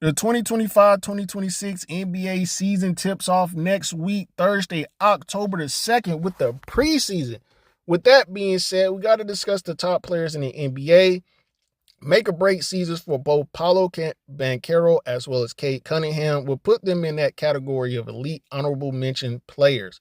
The 2025-2026 NBA season tips off next week, Thursday, October the 2nd, with the preseason. With that being said, we got to discuss the top players in the NBA. Make or break seasons for both Paolo Banchero as well as Cade Cunningham. We'll put them in that category of elite honorable mention players.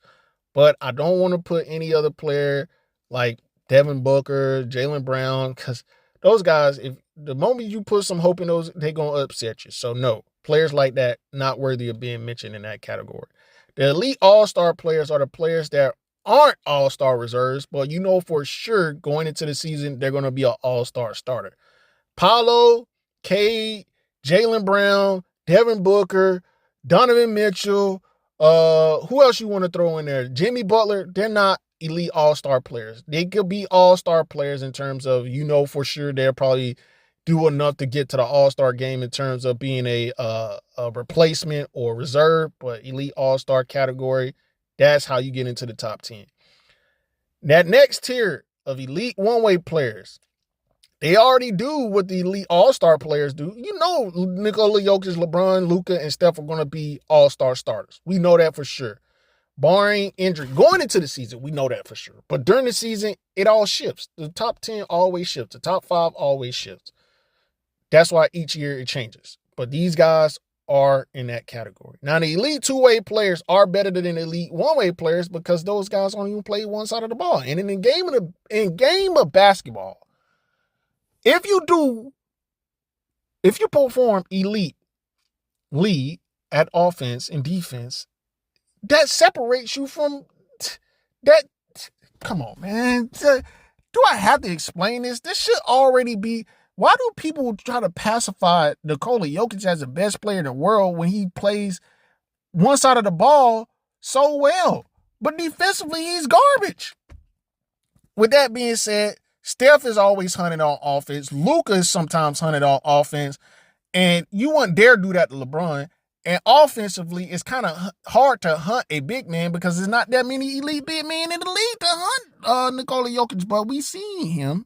But I don't want to put any other player like Devin Booker, Jaylen Brown, because those guys, if the moment you put some hope in those, they're going to upset you. So no, players like that, not worthy of being mentioned in that category. The elite all-star players are the players that aren't all-star reserves, but you know for sure going into the season, they're going to be an all-star starter. Paolo, Cade, Jaylen Brown, Devin Booker, Donovan Mitchell, who else you want to throw in there? Jimmy Butler, they're not elite all-star players. They could be all-star players in terms of, you know, for sure they'll probably do enough to get to the all-star game in terms of being a replacement or reserve, but elite all-star category, that's how you get into the top 10. That next tier of elite one-way players, they already do what the elite all-star players do. You know, Nikola Jokic, LeBron, Luka, and Steph are going to be all-star starters. We know that for sure. Barring injury. Going into the season, we know that for sure. But during the season, it all shifts. The top 10 always shifts. The top 5 always shifts. That's why each year it changes. But these guys are in that category. Now, the elite two-way players are better than the elite one-way players because those guys only even play one side of the ball. And in the game of basketball, if you perform elite lead at offense and defense, that separates you from that. Come on, man. Do I have to explain this? This should already be. Why do people try to pacify Nikola Jokic as the best player in the world when he plays one side of the ball so well? But defensively, he's garbage. With that being said, Steph is always hunted on offense. Luka is sometimes hunted on offense. And you wouldn't dare do that to LeBron. And offensively, it's kind of hard to hunt a big man because there's not that many elite big men in the league to hunt Nikola Jokic. But we seen him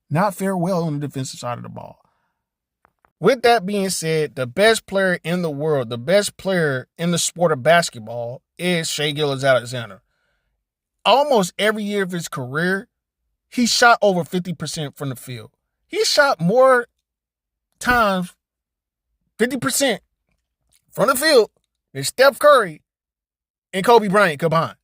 not fare well on the defensive side of the ball. With that being said, the best player in the world, the best player in the sport of basketball is Shai Gilgeous-Alexander. Almost every year of his career, he shot over 50% from the field. He shot more times, 50% from the field than Steph Curry and Kobe Bryant combined.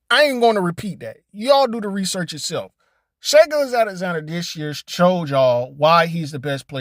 I ain't going to repeat that. Y'all do the research yourself. Shai Gilgeous-Alexander this year showed y'all why he's the best player